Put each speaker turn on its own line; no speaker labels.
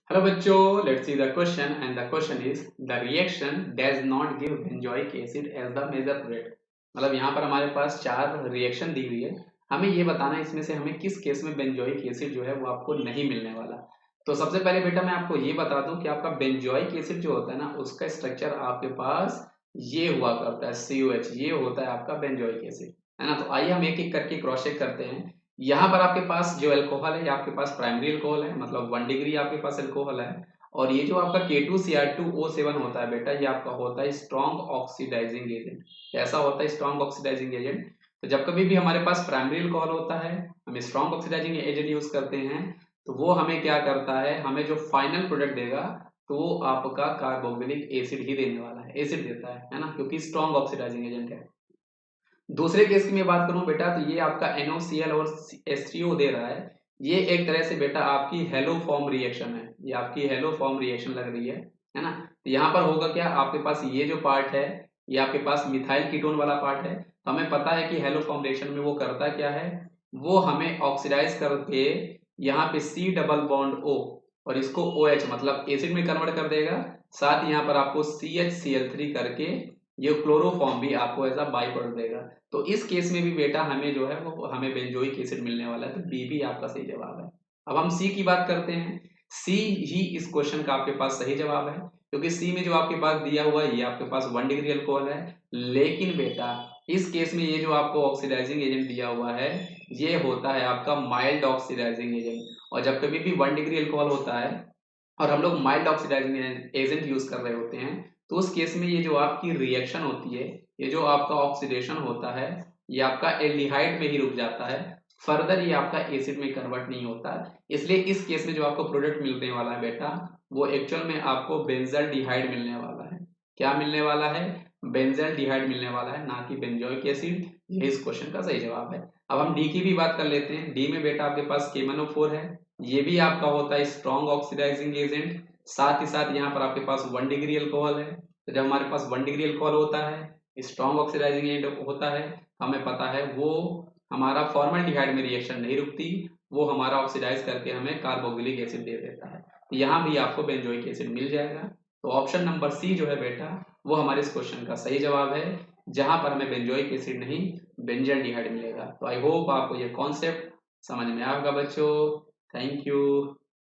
Hello बच्चों, let's see the question and the question is the reaction does not give benzoic acid as the major product. मतलब यहाँ पर हमारे पास 4 reaction दी हुई है। हमें ये बताना है इसमें से हमें किस केस में बेंजोइक एसिड जो है वो आपको नहीं मिलने वाला। तो सबसे पहले बेटा मैं आपको ये बता दूं कि आपका बेंजोइक एसिड जो होता है ना उसका स्ट्रक्चर आपके पास ये हुआ करता है COH। ये होता है आपका बेंजोइक एसिड, है ना। तो आइए हम एक एक करके क्रॉस चेक करते हैं। यहाँ पर आपके पास जो अल्कोहल है, ये आपके पास प्राइमरी अल्कोहल है, मतलब 1 डिग्री आपके पास अल्कोहल है। और ये जो आपका K2Cr2O7 होता है बेटा, ये आपका होता है स्ट्रॉन्ग ऑक्सीडाइजिंग एजेंट। कैसा होता है स्ट्रॉन्ग ऑक्सीडाइजिंग एजेंट? तो जब कभी भी हमारे पास प्राइमरी अल्कोहल होता है, हम स्ट्रॉन्ग ऑक्सीडाइजिंग एजेंट यूज करते हैं, तो वो हमें क्या करता है, हमें जो फाइनल प्रोडक्ट देगा तो वो आपका कार्बोक्सिलिक एसिड ही देने वाला है, एसिड देता है ना, क्योंकि स्ट्रॉन्ग ऑक्सीडाइजिंग एजेंट है। दूसरे केस की मैं बात करूं बेटा, तो ये आपका NOCl और H3O दे रहा है। ये एक तरह से बेटा आपकी हेलो फॉर्म रिएक्शन है, ये आपकी हेलो फॉर्म रिएक्शन लग रही है ना। तो यहाँ पर होगा क्या, आपके पास ये जो पार्ट है, ये आपके पास मिथाइल कीटोन वाला पार्ट है। तो हमें पता है कि हेलो फॉर्म रिएक्शन में वो करता क्या है, वो हमें ऑक्सीडाइज करके यहाँ पे C डबल बॉन्ड O और इसको OH मतलब एसिड में कन्वर्ट कर देगा। साथ ही यहाँ पर आपको CHCl3 करके ये क्लोरोफॉर्म भी आपको एज अ बाई प्रोडक्ट देगा। तो इस केस में भी बेटा हमें जो है वो हमें बेंजोइक एसिड मिलने वाला है। तो बी भी आपका सही जवाब है। अब हम सी की बात करते हैं। सी ही इस क्वेश्चन का आपके पास सही जवाब है, क्योंकि सी में जो आपके पास दिया हुआ है ये आपके पास 1 डिग्री अल्कोहल है। लेकिन बेटा इस केस में ये जो आपको ऑक्सीडाइजिंग एजेंट दिया हुआ है ये होता है आपका माइल्ड ऑक्सीडाइजिंग एजेंट। और जब कभी भी 1 डिग्री अल्कोहल होता है और हम लोग माइल्ड ऑक्सीडाइजिंग एजेंट यूज कर रहे होते हैं, तो उस केस में ये जो आपकी रिएक्शन होती है, ये जो आपका ऑक्सीडेशन होता है, ये आपका एल्डिहाइड में ही रुक जाता है। फर्दर ये आपका एसिड में कन्वर्ट नहीं होता। इसलिए इस केस में जो आपको प्रोडक्ट मिलने वाला है बेटा, वो एक्चुअल में आपको बेंजल डिहाइड मिलने वाला है। क्या मिलने वाला है? बेंजल डिहाइड मिलने वाला है, ना कि बेंजोइक एसिड। ये इस क्वेश्चन का सही जवाब है। अब हम डी की भी बात कर लेते हैं। डी में बेटा आपके पास KMnO4 है, ये भी आपका होता है स्ट्रॉन्ग ऑक्सीडाइजिंग एजेंट। साथ ही साथ यहाँ पर आपके पास 1 डिग्री अल्कोहल है। तो जब हमारे पास 1 डिग्री अल्कोहल होता है, स्ट्रॉन्ग ऑक्सीडाइजिंग एजेंट होता है, हमें पता है वो हमारा फॉर्मल्डिहाइड में रिएक्शन नहीं रुकती, वो हमारा ऑक्सीडाइज करके हमें कार्बोक्सिलिक एसिड दे देता है। तो यहाँ भी आपको बेंजोइक एसिड मिल जाएगा। तो ऑप्शन नंबर सी जो है बेटा, वो हमारे इस क्वेश्चन का सही जवाब है, जहां पर हमें बेंजोइक एसिड नहीं बेंजल डिहाइड मिलेगा। तो आई होप आपको ये कॉन्सेप्ट समझ में आएगा बच्चों। Thank you.